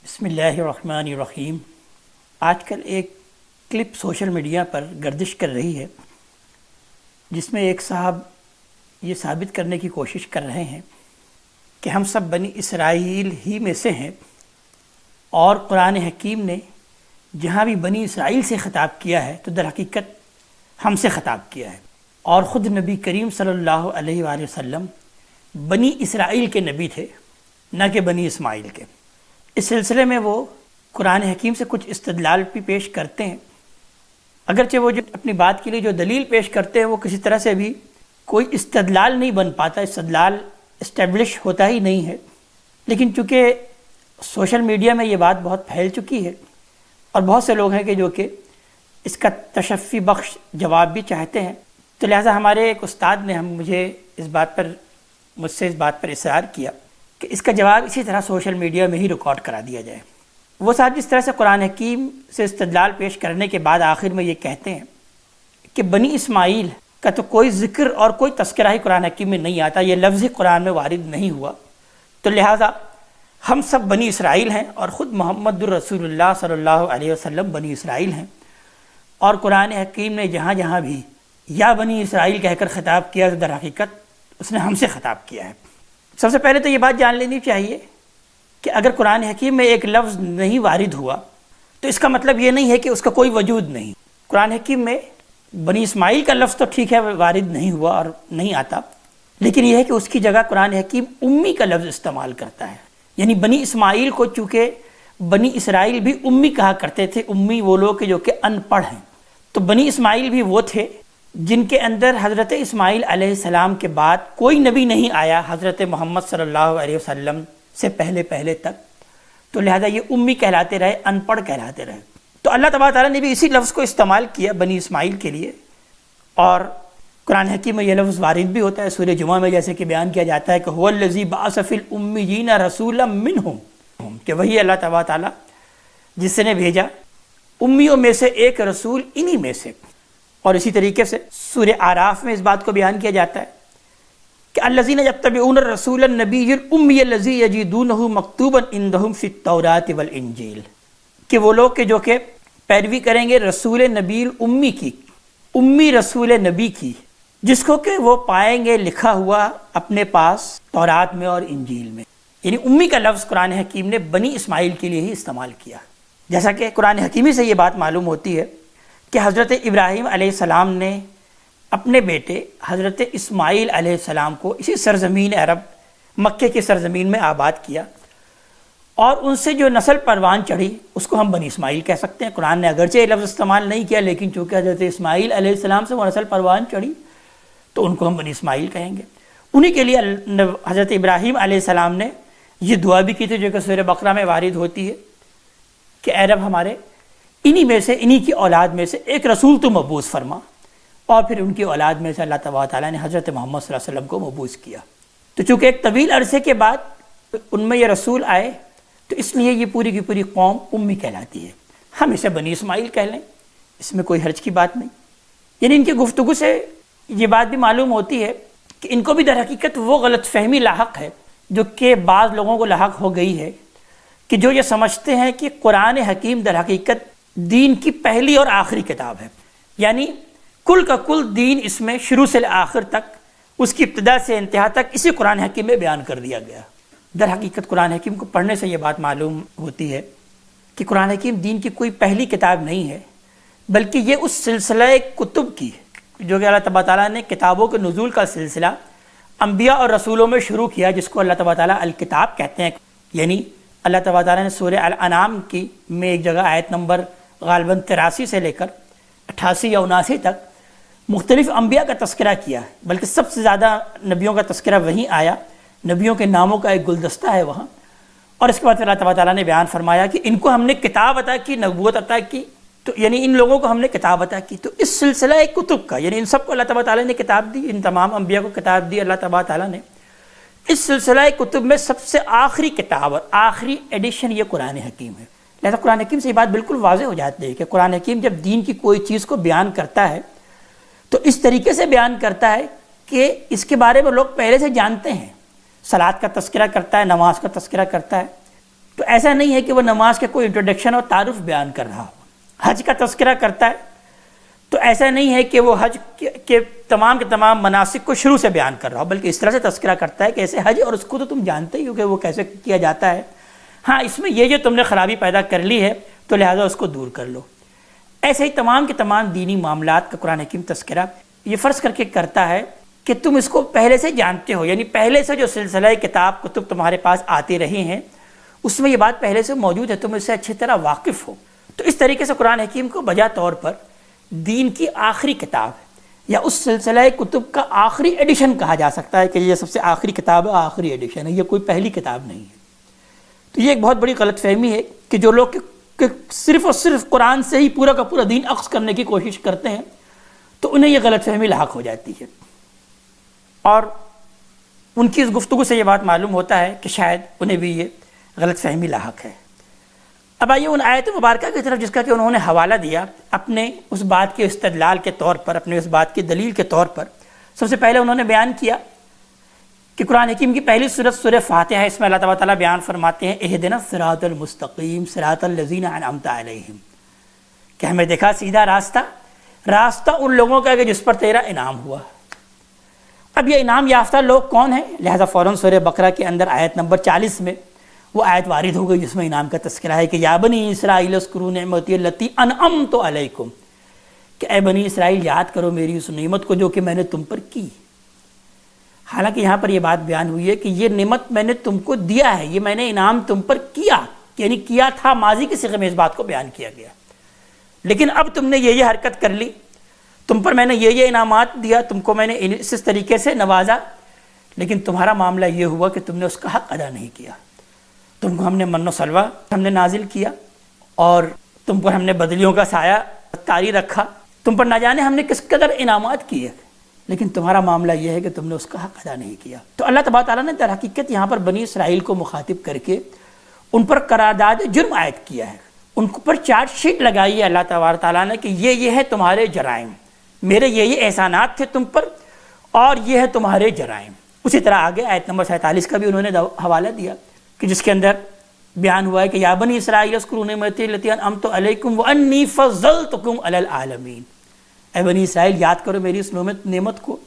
بسم اللہ الرحمن الرحیم۔ آج کل ایک کلپ سوشل میڈیا پر گردش کر رہی ہے جس میں ایک صاحب یہ ثابت کرنے کی کوشش کر رہے ہیں کہ ہم سب بنی اسرائیل ہی میں سے ہیں، اور قرآن حکیم نے جہاں بھی بنی اسرائیل سے خطاب کیا ہے تو در حقیقت ہم سے خطاب کیا ہے، اور خود نبی کریم صلی اللہ علیہ وآلہ وسلم بنی اسرائیل کے نبی تھے، نہ کہ بنی اسماعیل کے۔ اس سلسلے میں وہ قرآن حکیم سے کچھ استدلال بھی پیش کرتے ہیں، اگرچہ وہ جو اپنی بات کے لیے جو دلیل پیش کرتے ہیں وہ کسی طرح سے بھی کوئی استدلال نہیں بن پاتا، استدلال اسٹیبلش ہوتا ہی نہیں ہے، لیکن چونکہ سوشل میڈیا میں یہ بات بہت پھیل چکی ہے اور بہت سے لوگ ہیں کہ جو کہ اس کا تشفی بخش جواب بھی چاہتے ہیں، تو لہٰذا ہمارے ایک استاد نے مجھ سے اس بات پر اصرار کیا کہ اس کا جواب اسی طرح سوشل میڈیا میں ہی ریکارڈ کرا دیا جائے۔ وہ صاحب جس طرح سے قرآن حکیم سے استدلال پیش کرنے کے بعد آخر میں یہ کہتے ہیں کہ بنی اسماعیل کا تو کوئی ذکر اور کوئی تذکرہ ہی قرآن حکیم میں نہیں آتا، یہ لفظ ہی قرآن میں وارد نہیں ہوا، تو لہٰذا ہم سب بنی اسرائیل ہیں، اور خود محمد الرسول اللہ صلی اللہ علیہ وسلم بنی اسرائیل ہیں، اور قرآن حکیم نے جہاں جہاں بھی یا بنی اسرائیل کہہ کر خطاب کیا تو در حقیقت اس نے ہم سے خطاب کیا ہے۔ سب سے پہلے تو یہ بات جان لینی چاہیے کہ اگر قرآن حکیم میں ایک لفظ نہیں وارد ہوا تو اس کا مطلب یہ نہیں ہے کہ اس کا کوئی وجود نہیں۔ قرآن حکیم میں بنی اسماعیل کا لفظ تو ٹھیک ہے وارد نہیں ہوا اور نہیں آتا، لیکن یہ ہے کہ اس کی جگہ قرآن حکیم امی کا لفظ استعمال کرتا ہے، یعنی بنی اسماعیل کو چونکہ بنی اسرائیل بھی امی کہا کرتے تھے، امی وہ لوگ جو کہ ان پڑھ ہیں، تو بنی اسماعیل بھی وہ تھے جن کے اندر حضرت اسماعیل علیہ السلام کے بعد کوئی نبی نہیں آیا حضرت محمد صلی اللہ علیہ وسلم سے پہلے تک، تو لہذا یہ امی کہلاتے رہے، ان پڑھ کہلاتے رہے۔ تو اللہ تبارک تعالیٰ نے بھی اسی لفظ کو استعمال کیا بنی اسماعیل کے لیے، اور قرآن حکیم میں یہ لفظ وارد بھی ہوتا ہے سورہ جمعہ میں، جیسے کہ بیان کیا جاتا ہے کہ هو الذی بعث فی الامیین رسولا منہم، کہ وہی اللہ تبارک تعالیٰ جس نے بھیجا امیوں میں سے ایک رسول انہی میں سے۔ اور اسی طریقے سے سورہ اعراف میں اس بات کو بیان کیا جاتا ہے کہ الذین یتبعون الرسول النبی الامی الذی یجدونہ مکتوبا عندہم فی التوراۃ والانجیل، کہ وہ لوگ کہ جو کہ پیروی کریں گے رسول نبی امی کی، امی رسول نبی کی، جس کو کہ وہ پائیں گے لکھا ہوا اپنے پاس تورات میں اور انجیل میں۔ یعنی امی کا لفظ قرآن حکیم نے بنی اسماعیل کے لیے ہی استعمال کیا، جیسا کہ قرآن حکیمی سے یہ بات معلوم ہوتی ہے کہ حضرت ابراہیم علیہ السلام نے اپنے بیٹے حضرت اسماعیل علیہ السلام کو اسی سرزمین عرب مکے کی سرزمین میں آباد کیا، اور ان سے جو نسل پروان چڑھی اس کو ہم بنی اسماعیل کہہ سکتے ہیں۔ قرآن نے اگرچہ یہ لفظ استعمال نہیں کیا، لیکن چونکہ حضرت اسماعیل علیہ السلام سے وہ نسل پروان چڑھی تو ان کو ہم بنی اسماعیل کہیں گے۔ انہی کے لیے حضرت ابراہیم علیہ السلام نے یہ دعا بھی کی تھی جو کہ سورہ بقرہ میں وارد ہوتی ہے کہ اے رب ہمارے انہی میں سے، انہی کی اولاد میں سے ایک رسول تو مبعوث فرما، اور پھر ان کی اولاد میں سے اللہ تبارک تعالیٰ نے حضرت محمد صلی اللہ علیہ وسلم کو مبعوث کیا۔ تو چونکہ ایک طویل عرصے کے بعد ان میں یہ رسول آئے تو اس لیے یہ پوری کی پوری قوم امی کہلاتی ہے، ہم اسے بنی اسماعیل کہہ لیں، اس میں کوئی حرج کی بات نہیں۔ یعنی ان کی گفتگو سے یہ بات بھی معلوم ہوتی ہے کہ ان کو بھی در حقیقت وہ غلط فہمی لاحق ہے جو کہ بعض لوگوں کو لاحق ہو گئی ہے، کہ جو یہ سمجھتے ہیں کہ قرآن حکیم در حقیقت دین کی پہلی اور آخری کتاب ہے، یعنی کل کا کل دین اس میں شروع سے آخر تک، اس کی ابتدا سے انتہا تک اسی قرآن حکیم میں بیان کر دیا گیا۔ در حقیقت قرآن حکیم کو پڑھنے سے یہ بات معلوم ہوتی ہے کہ قرآن حکیم دین کی کوئی پہلی کتاب نہیں ہے، بلکہ یہ اس سلسلہ کتب کی جو کہ اللہ تبارک تعالیٰ نے کتابوں کے نزول کا سلسلہ انبیاء اور رسولوں میں شروع کیا، جس کو اللہ تبارک تعالیٰ الکتاب کہتے ہیں۔ یعنی اللہ تبارک تعالیٰ نے سورہ الانعام کی میں ایک جگہ آیت نمبر غالباً 83 سے لے کر 88 یا 79 تک مختلف انبیاء کا تذکرہ کیا ہے، بلکہ سب سے زیادہ نبیوں کا تذکرہ وہیں آیا، نبیوں کے ناموں کا ایک گلدستہ ہے وہاں۔ اور اس کے بعد اللہ تبارک تعالیٰ نے بیان فرمایا کہ ان کو ہم نے کتاب عطا کی، نبوت عطا کی، تو یعنی ان لوگوں کو ہم نے کتاب عطا کی۔ تو اس سلسلہ کتب کا، یعنی ان سب کو اللہ تبارک تعالیٰ نے کتاب دی، ان تمام انبیاء کو کتاب دی اللہ تبارک تعالیٰ نے۔ اس سلسلہ کتب میں سب سے آخری کتاب اور آخری ایڈیشن یہ قرآن حکیم ہے۔ لہذا قرآن حکیم سے یہ بات بالکل واضح ہو جاتی ہے کہ قرآن حکیم جب دین کی کوئی چیز کو بیان کرتا ہے تو اس طریقے سے بیان کرتا ہے کہ اس کے بارے میں لوگ پہلے سے جانتے ہیں۔ صلاۃ کا تذکرہ کرتا ہے، نماز کا تذکرہ کرتا ہے، تو ایسا نہیں ہے کہ وہ نماز کے کوئی انٹروڈکشن اور تعارف بیان کر رہا ہو. حج کا تذکرہ کرتا ہے تو ایسا نہیں ہے کہ وہ حج کے تمام مناسک کو شروع سے بیان کر رہا ہو، بلکہ اس طرح سے تذکرہ کرتا ہے کہ ایسے حج، اور اس کو تو تم جانتے ہی ہو کہ وہ کیسے کیا جاتا ہے. ہاں اس میں یہ جو تم نے خرابی پیدا کر لی ہے تو لہٰذا اس کو دور کر لو. ایسے ہی تمام کے تمام دینی معاملات کا قرآن حکیم تذکرہ یہ فرض کر کے کرتا ہے کہ تم اس کو پہلے سے جانتے ہو، یعنی پہلے سے جو سلسلہ کتاب کتب تمہارے پاس آتے رہے ہیں اس میں یہ بات پہلے سے موجود ہے، تم اس سے اچھی طرح واقف ہو. تو اس طریقے سے قرآن حکیم کو بجا طور پر دین کی آخری کتاب یا اس سلسلہ کتب کا آخری ایڈیشن کہا جا سکتا ہے کہ یہ سب سے آخری کتاب ہے، آخری ایڈیشن ہے، یہ کوئی پہلی کتاب نہیں ہے. تو یہ ایک بہت بڑی غلط فہمی ہے کہ جو لوگ کہ صرف اور صرف قرآن سے ہی پورا کا پورا دین اخذ کرنے کی کوشش کرتے ہیں تو انہیں یہ غلط فہمی لاحق ہو جاتی ہے. اور ان کی اس گفتگو سے یہ بات معلوم ہوتا ہے کہ شاید انہیں بھی یہ غلط فہمی لاحق ہے. اب آئیے ان آیت مبارکہ کی طرف جس کا کہ انہوں نے حوالہ دیا اپنے اس بات کے استدلال کے طور پر، اپنے اس بات کی دلیل کے طور پر. سب سے پہلے انہوں نے بیان کیا کہ قرآن حکیم کی پہلی سورت سورہ فاتحہ ہے، اس میں اللہ تعالیٰ بیان فرماتے ہیں اہدنا الصراط المستقیم صراط الذین انعمت علیہم، کہ ہمیں دکھا سیدھا راستہ ان لوگوں کا کہ جس پر تیرا انعام ہوا. اب یہ انعام یافتہ لوگ کون ہیں؟ لہذا فوراً سورہ بقرہ کے اندر آیت نمبر 40 میں وہ آیت وارد ہو گئی جس میں انعام کا تذکرہ ہے کہ یا بنی اسرائیل اذکروا نعمتی التی انعمت علیکم، کہ اے بنی اسرائیل یاد کرو میری اس نعمت کو جو کہ میں نے تم پر کی. حالانکہ یہاں پر یہ بات بیان ہوئی ہے کہ یہ نعمت میں نے تم کو دیا ہے، یہ میں نے انعام تم پر کیا، یعنی کیا تھا ماضی کے صیغے میں اس بات کو بیان کیا گیا. لیکن اب تم نے یہ حرکت کر لی، تم پر میں نے یہ انعامات دیا، تم کو میں نے اس طریقے سے نوازا، لیکن تمہارا معاملہ یہ ہوا کہ تم نے اس کا حق ادا نہیں کیا. تم کو ہم نے من و سلوہ ہم نے نازل کیا اور تم پر ہم نے بدلیوں کا سایہ طاری رکھا، تم پر نہ جانے ہم نے کس قدر انعامات کیے، لیکن تمہارا معاملہ یہ ہے کہ تم نے اس کا حق ادا نہیں کیا. تو اللہ تبارک تعالیٰ نے در حقیقت یہاں پر بنی اسرائیل کو مخاطب کر کے ان پر قرارداد جرم عائد کیا ہے، ان پر چارج شیٹ لگائی ہے اللہ تبارک تعالیٰ نے کہ یہ ہے تمہارے جرائم، میرے یہ احسانات تھے تم پر اور یہ ہے تمہارے جرائم. اسی طرح آگے آیت نمبر 47 کا بھی انہوں نے حوالہ دیا کہ جس کے اندر بیان ہوا ہے کہ یا بنی اسرائیل اذکروا نعمتی التی انعمت علیکم وانی فضلتکم علی العالمین، اے بنی اسرائیل یاد کرو میری اس نعمت کو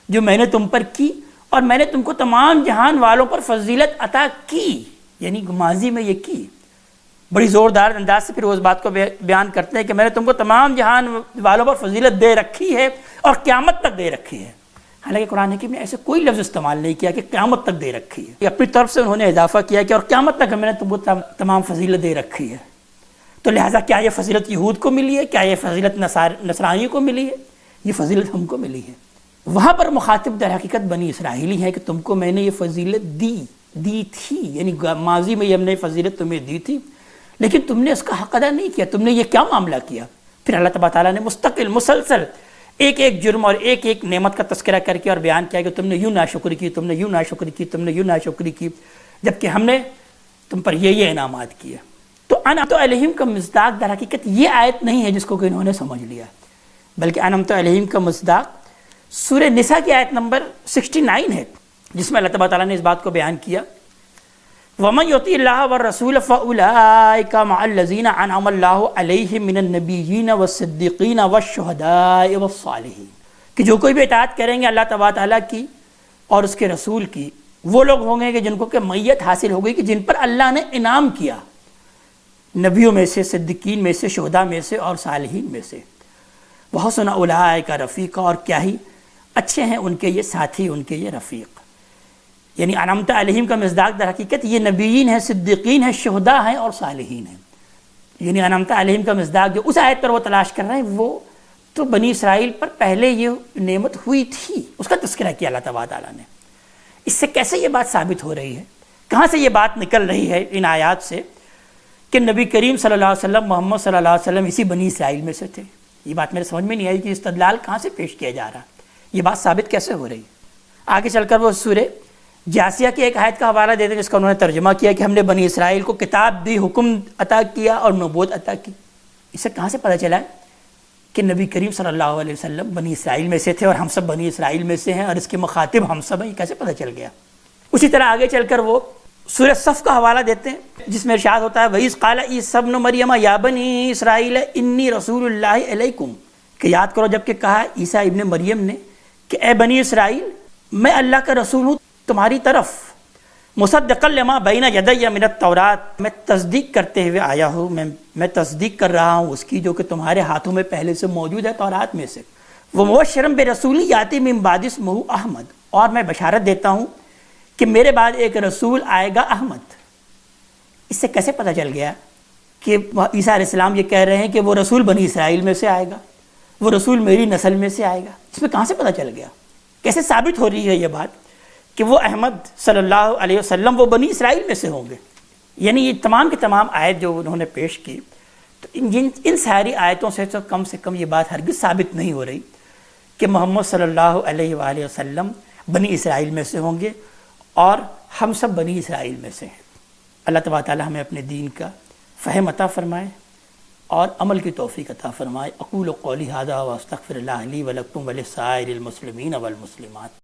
جو میں نے تم پر کی اور میں نے تم کو تمام جہان والوں پر فضیلت عطا کی، یعنی ماضی میں یہ کی. بڑی زوردار انداز سے پھر وہ اس بات کو بیان کرتے ہیں کہ میں نے تم کو تمام جہان والوں پر فضیلت دے رکھی ہے اور قیامت تک دے رکھی ہے. حالانکہ قرآن حکیم نے ایسے کوئی لفظ استعمال نہیں کیا کہ قیامت تک دے رکھی ہے، یہ اپنی طرف سے انہوں نے اضافہ کیا کہ اور قیامت تک میں نے تم کو تمام فضیلت دے رکھی ہے. تو لہٰذا کیا یہ فضیلت یہود کو ملی ہے؟ کیا یہ فضیلت نصرانیوں کو ملی ہے؟ یہ فضیلت ہم کو ملی ہے. وہاں پر مخاطب در حقیقت بنی اسرائیلی ہے کہ تم کو میں نے یہ فضیلت دی تھی، یعنی ماضی میں ہم نے فضیلت تمہیں دی تھی لیکن تم نے اس کا حق ادا نہیں کیا، تم نے یہ کیا معاملہ کیا. پھر اللہ تبارک تعالیٰ نے مستقل مسلسل ایک جرم اور ایک نعمت کا تذکرہ کر کے اور بیان کیا کہ تم نے یوں ناشکری کی، تم نے یوں ناشکری کی، تم نے یوں ناشکری کی، جبکہ ہم نے تم پر یہ انعامات کیے. تو انعمت علیہم کا مصداق در حقیقت یہ آیت نہیں ہے جس کو کہ انہوں نے سمجھ لیا، بلکہ انعمت علیہم کا مصداق سورہ نساء کی آیت نمبر 69 ہے جس میں اللہ تبارک تعالیٰ نے اس بات کو بیان کیا وَمَنْ يُطِعِ اللَّهَ وَالرَّسُولَ فَأُولَٰئِكَ مَعَ الَّذِينَ أَنْعَمَ اللَّهُ عَلَيْهِمْ مِنَ النَّبِيِّينَ وَالصِّدِّيقِينَ وَالشُّهَدَاءِ وَالصَّالِحِينَ، کہ جو کوئی بھی اطاعت کریں گے اللہ تبارک تعالیٰ کی اور اس کے رسول کی، وہ لوگ ہوں گے کہ جن کو کہ میت حاصل ہو گئی کہ جن پر اللہ نے انعام کیا، نبیوں میں سے، صدیقین میں سے، شہداء میں سے اور صالحین میں سے. وَحَسُنَ أُولَٰئِكَ رَفِيقًا، اور کیا ہی اچھے ہیں ان کے یہ ساتھی، ان کے یہ رفیق. یعنی انعمت علیہم کا مصداق در حقیقت یہ نبیین ہیں، صدیقین ہیں، شہداء ہیں اور صالحین ہیں. یعنی انعمت علیہم کا مصداق جو اس آیت پر وہ تلاش کر رہے ہیں وہ تو بنی اسرائیل پر پہلے یہ نعمت ہوئی تھی، اس کا تذکرہ کیا اللہ تبارک تعالیٰ نے. اس سے کیسے یہ بات ثابت ہو رہی ہے، کہاں سے یہ بات نکل رہی ہے ان آیات سے کہ نبی کریم صلی اللہ علیہ وسلم، محمد صلی اللہ علیہ وسلم اسی بنی اسرائیل میں سے تھے؟ یہ بات میرے سمجھ میں نہیں آئی کہ استدلال کہاں سے پیش کیا جا رہا، یہ بات ثابت کیسے ہو رہی. آگے چل کر وہ سورہ جاسیہ کی ایک آیت کا حوالہ دیتے ہیں جس کا انہوں نے ترجمہ کیا کہ ہم نے بنی اسرائیل کو کتاب دی، حکم عطا کیا اور نبوت عطا کی. اس سے کہاں سے پتہ چلا ہے کہ نبی کریم صلی اللہ علیہ وسلم بنی اسرائیل میں سے تھے اور ہم سب بنی اسرائیل میں سے ہیں اور اس کے مخاطب ہم سب ہیں؟ یہ کیسے پتہ چل گیا؟ اسی طرح آگے چل کر وہ سورہ صف کا حوالہ دیتے ہیں جس میں ارشاد ہوتا ہے وَإِذْ قَالَ عِيسَىٰ ابْنُ مَرْيَمَ يَا بَنِي إِسْرَائِيلَ إِنِّي رَسُولُ اللَّهِ إِلَيْكُمْ، کہ یاد کرو جب کہ کہا عیسیٰ ابن مریم نے کہ اے بنی اسرائیل میں اللہ کا رسول ہوں تمہاری طرف، مصدقا لما بین یدی من التورات، میں تصدیق کرتے ہوئے آیا ہوں، میں تصدیق کر رہا ہوں اس کی جو کہ تمہارے ہاتھوں میں پہلے سے موجود ہے تورات میں سے، ومبشرا برسول یاتی من بعد اسمہ احمد، اور میں بشارت دیتا ہوں کہ میرے بعد ایک رسول آئے گا احمد۔ اس سے کیسے پتہ چل گیا کہ عیسیٰ علیہ السلام یہ کہہ رہے ہیں کہ وہ رسول بنی اسرائیل میں سے آئے گا، وہ رسول میری نسل میں سے آئے گا؟ اس میں کہاں سے پتہ چل گیا؟ کیسے ثابت ہو رہی ہے یہ بات کہ وہ احمد صلی اللہ علیہ وسلم وہ بنی اسرائیل میں سے ہوں گے؟ یعنی یہ تمام کی تمام آیت جو انہوں نے پیش کی، تو ان ساری آیتوں سے تو کم یہ بات ہرگز ثابت نہیں ہو رہی کہ محمد صلی اللہ علیہ وآلہ وسلم بنی اسرائیل میں سے ہوں گے اور ہم سب بنی اسرائیل میں سے ہیں۔ اللہ تبارک تعالی ہمیں اپنے دین کا فہم عطا فرمائے اور عمل کی توفیق عطا فرمائے۔ اقول قولی ھذا واستغفر اللہ لی ولکم ولسائر المسلمین والمسلمات۔